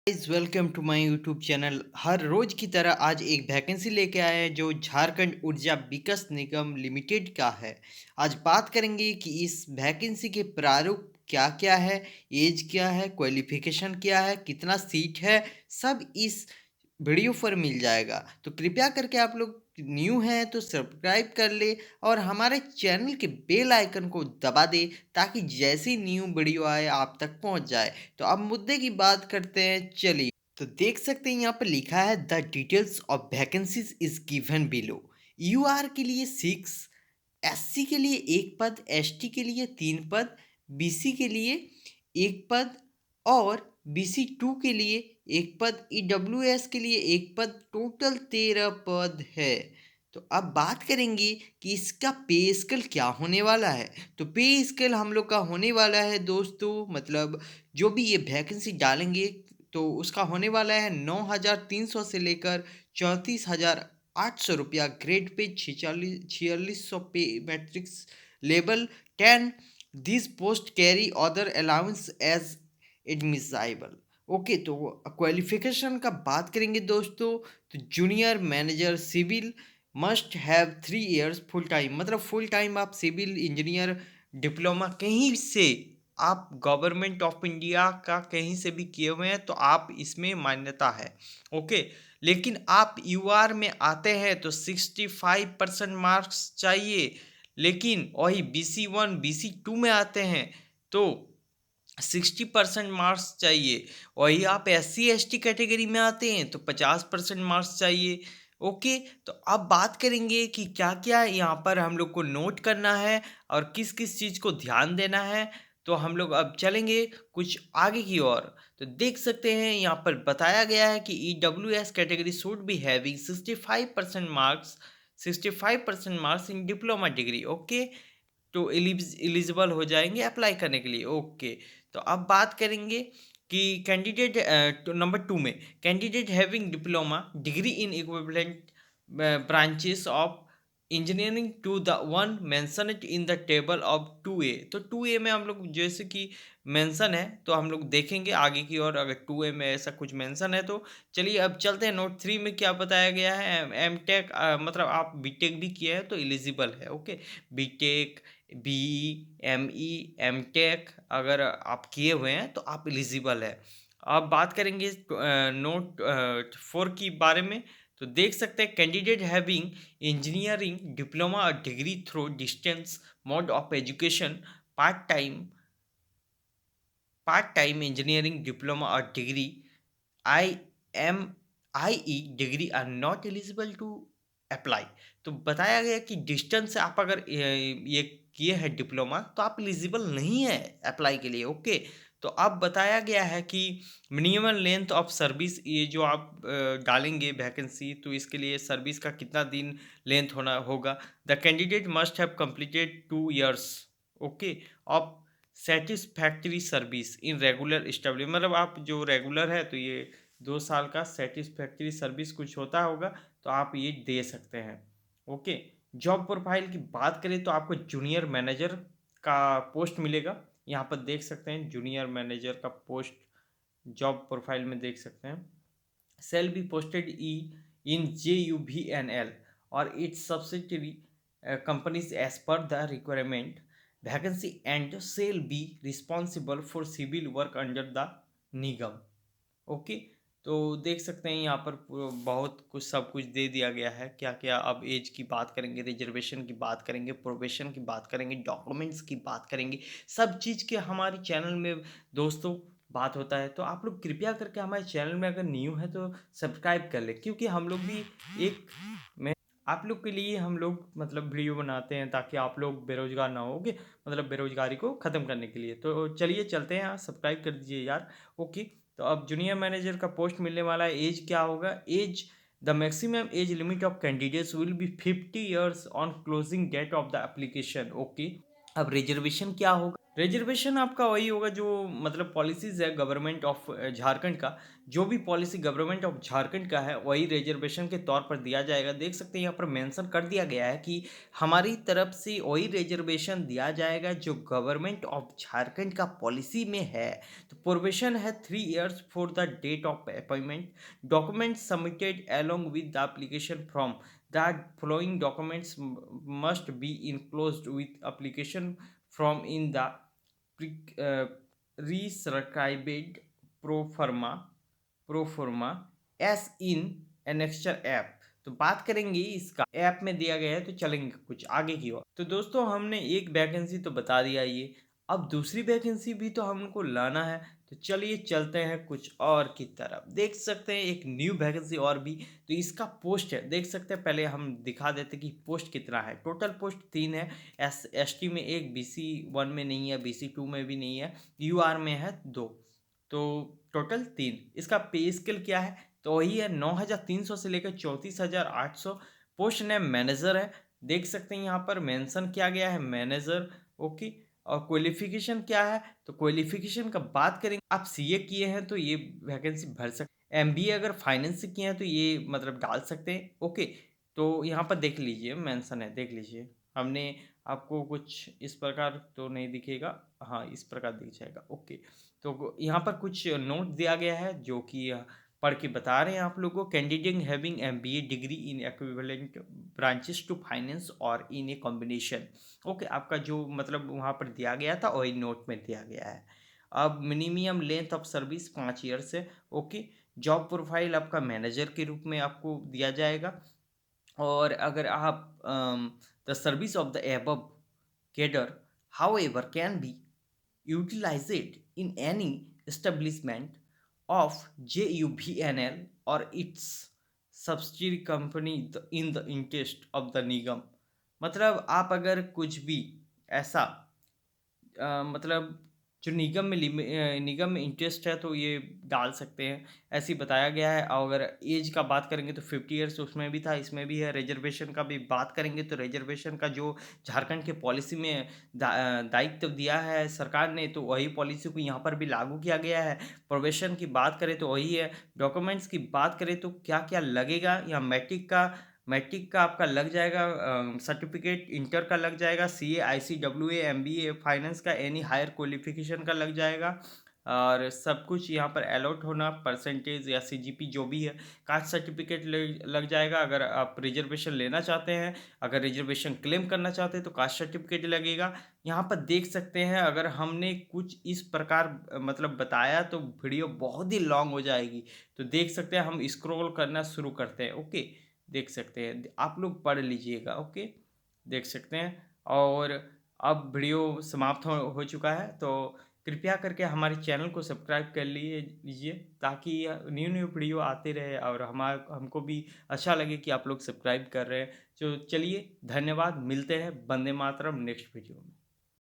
Guys welcome to my YouTube channel. हर रोज की तरह आज एक वैकेंसी लेके आए हैं जो झारखंड ऊर्जा विकास निगम लिमिटेड का है। आज बात करेंगे कि इस वैकेंसी के प्रारूप क्या क्या है, एज क्या है, क्वालिफिकेशन क्या है, कितना सीट है, सब इस वीडियो पर मिल जाएगा। तो कृपया करके आप लोग न्यू हैं तो सब्सक्राइब कर ले और हमारे चैनल के बेल आइकन को दबा दे ताकि जैसी न्यू वीडियो आए आप तक पहुंच जाए। तो अब मुद्दे की बात करते हैं, चलिए। तो देख सकते हैं यहाँ पर लिखा है the details of vacancies is given below. UR के लिए 6, एससी के लिए 1 पद, एसटी के लिए 3 पद, बीसी के लिए 1 पद और BC2 के लिए 1 पद, EWS के लिए 1 पद, टोटल 13 पद है। तो अब बात करेंगे कि इसका पे स्केल क्या होने वाला है। तो पे स्केल हम लोग का होने वाला है दोस्तों, मतलब जो भी ये वैकेंसी डालेंगे तो उसका होने वाला है 9,300 से लेकर 34,800 रुपया grade pay, 4600 pay matrix level 10। This post carry other allowance as admissible. Okay, तो क्वालिफिकेशन का बात करेंगे दोस्तों, तो junior manager civil must have 3 years full time, मतलब फुल टाइम आप सिविल इंजीनियर डिप्लोमा कहीं से, आप गवर्नमेंट ऑफ इंडिया का कहीं से भी किए हुए हैं तो आप इसमें मान्यता है। ओके, लेकिन आप यूआर में आते हैं तो 65% मार्क्स चाहिए। लेकिन वही BC1 BC2 में आते हैं तो 60% मार्क्स चाहिए। वही आप SC ST कैटेगरी में आते हैं तो 50% मार्क्स चाहिए। ओके, तो अब बात करेंगे कि क्या क्या यहाँ पर हम लोग को नोट करना है और किस किस चीज़ को ध्यान देना है। तो हम लोग अब चलेंगे कुछ आगे की ओर। तो देख सकते हैं यहाँ पर बताया गया है कि EWS category should be having 65% marks in diploma degree. Okay, तो एलिजिबल हो जाएंगे अप्लाई करने के लिए। ओके, तो अब बात करेंगे कि कैंडिडेट तो नंबर 2 में candidate having diploma degree in equivalent branches of engineering to the one mentioned in the table of 2A। तो 2A में हम लोग जैसे कि मेंशन है तो हम लोग देखेंगे आगे की ओर, अगर 2A में ऐसा कुछ मेंशन है तो चलिए अब चलते हैं। नोट 3 में क्या बताया गया है, M.Tech मतलब आप बीटेक भी किए हैं तो एलिजिबल है। Okay, BTech, BE, ME, M.Tech अगर आप किए हुए हैं तो आप एलिजिबल है। अब बात करेंगे नोट 4 की बारे में। तो देख सकते हैं कैंडिडेट हैविंग इंजीनियरिंग डिप्लोमा और degree through distance mode of education, part time engineering diploma और degree IMIE degree are not eligible to apply. तो बताया गया कि डिस्टेंस से आप अगर ये किए हैं डिप्लोमा तो आप एलिजिबल नहीं है अप्लाई के लिए। ओके, तो अब बताया गया है कि मिनिमम लेंथ ऑफ सर्विस, ये जो आप डालेंगे वैकेंसी तो इसके लिए सर्विस का कितना दिन लेंथ होना होगा। The candidate must have completed 2 years okay of satisfactory service in regular establish, मतलब आप जो रेगुलर है तो ये 2 साल का सेटिस्फैक्ट्री सर्विस कुछ होता होगा तो आप ये दे सकते हैं। ओके, जॉब प्रोफाइल की बात करें तो आपको जूनियर मैनेजर का पोस्ट मिलेगा। यहाँ पर देख सकते हैं जूनियर मैनेजर का पोस्ट जॉब प्रोफाइल में देख सकते हैं। Shall be posted in JUVNL और its subsidiary companies as per the requirement vacancy and shall be responsible for civil work under the Nigam. Okay, तो देख सकते हैं यहाँ पर बहुत कुछ सब कुछ दे दिया गया है क्या क्या। अब एज की बात करेंगे, रिजर्वेशन की बात करेंगे, प्रोबेशन की बात करेंगे, डॉक्यूमेंट्स की बात करेंगे, सब चीज़ के हमारे चैनल में दोस्तों बात होता है। तो आप लोग कृपया करके हमारे चैनल में अगर न्यू है तो सब्सक्राइब कर ले, क्योंकि हम लोग भी एक आप लोग के लिए हम लोग मतलब वीडियो बनाते हैं ताकि आप लोग बेरोजगार ना होगे, मतलब बेरोजगारी को ख़त्म करने के लिए। तो चलिए चलते हैं, सब्सक्राइब कर दीजिए यार। ओके, तो अब जूनियर मैनेजर का पोस्ट मिलने वाला है। एज क्या होगा, age the maximum age limit of candidates will be 50 years on closing date of the application. Okay, अब रिजर्वेशन क्या होगा, रिजर्वेशन आपका वही होगा जो मतलब पॉलिसीज़ है गवर्नमेंट ऑफ झारखंड का, जो भी पॉलिसी गवर्नमेंट ऑफ झारखंड का है वही रिजर्वेशन के तौर पर दिया जाएगा। देख सकते हैं यहाँ पर मेंशन कर दिया गया है कि हमारी तरफ से वही रिजर्वेशन दिया जाएगा जो गवर्नमेंट ऑफ झारखंड का पॉलिसी में है। तो प्रोविजन है 3 years for the date of appointment, documents submitted along with the application from that following documents must be enclosed with application from in the prescribed pro forma as in annexure app. तो बात करेंगे इसका app में दिया गया है, तो चलेंगे कुछ आगे की ओर। तो दोस्तों हमने एक वैकेंसी तो बता दिया ये, अब दूसरी वैकेंसी भी तो हमको लाना है। तो चलिए चलते हैं कुछ और की तरफ। देख सकते हैं एक न्यू वैकेंसी और भी, तो इसका पोस्ट है देख सकते हैं। पहले हम दिखा देते कि पोस्ट कितना है। टोटल पोस्ट 3 है। ST में 1, BC1 में नहीं है, BC2 में भी नहीं है, UR में है 2, तो टोटल 3। इसका पे स्केल क्या है, तो वही है 9,300 से लेकर 34,800। पोस्ट नेम मैनेजर है, देख सकते हैं यहाँ पर मेंशन किया गया है मैनेजर। ओके, और क्वालिफिकेशन क्या है, तो क्वालिफिकेशन का बात करेंगे, आप CA किए हैं तो ये वैकेंसी भर सकते हैं। MBA अगर फाइनेंस से किए हैं तो ये मतलब डाल सकते हैं। ओके, तो यहाँ पर देख लीजिए मेंशन है, देख लीजिए। हमने आपको कुछ इस प्रकार तो नहीं दिखेगा, हाँ इस प्रकार दिख जाएगा। ओके, तो यहाँ पर कुछ नोट दिया गया है जो कि पढ़ के बता रहे हैं आप लोगों को। Candidate having MBA degree in equivalent branches to finance और इन ए कॉम्बिनेशन। ओके, आपका जो मतलब वहाँ पर दिया गया था वही नोट में दिया गया है। अब minimum length of service 5 years है। ओके, जॉब प्रोफाइल आपका मैनेजर के रूप में आपको दिया जाएगा। और अगर आप the service of the above cadre however can be utilized in any establishment of JUVNL or its subsidiary company in the interest of the निगम। मतलब आप अगर कुछ भी ऐसा मतलब जो निगम में इंटरेस्ट है तो ये डाल सकते हैं, ऐसे ही बताया गया है। और अगर एज का बात करेंगे तो 50 ईयर्स उसमें भी था, इसमें भी है। रिजर्वेशन का भी बात करेंगे तो रिजर्वेशन का जो झारखंड के पॉलिसी में दायित्व दिया है सरकार ने, तो वही पॉलिसी को यहाँ पर भी लागू किया गया है। प्रोविजन की बात करें तो वही है। डॉक्यूमेंट्स की बात करें तो क्या क्या लगेगा, या मैट्रिक का आपका लग जाएगा, सर्टिफिकेट इंटर का लग जाएगा, CA ICWA MBA फाइनेंस का एनी हायर क्वालिफिकेशन का लग जाएगा। और सब कुछ यहाँ पर अलॉट होना, परसेंटेज या CGP जो भी है। कास्ट सर्टिफिकेट लग जाएगा अगर आप रिजर्वेशन लेना चाहते हैं। अगर रिजर्वेशन क्लेम करना चाहते हैं तो कास्ट सर्टिफिकेट लगेगा। यहाँ पर देख सकते हैं अगर हमने कुछ इस प्रकार मतलब बताया तो वीडियो बहुत ही लॉन्ग हो जाएगी। तो देख सकते हैं हम स्क्रॉल करना शुरू करते हैं। ओके, देख सकते हैं, आप लोग पढ़ लीजिएगा। ओके, देख सकते हैं। और अब वीडियो समाप्त हो चुका है, तो कृपया करके हमारे चैनल को सब्सक्राइब कर लीजिए ताकि न्यू न्यू वीडियो आते रहे और हमको भी अच्छा लगे कि आप लोग सब्सक्राइब कर रहे हैं। तो चलिए धन्यवाद, मिलते हैं। वंदे मातरम नेक्स्ट वीडियो में।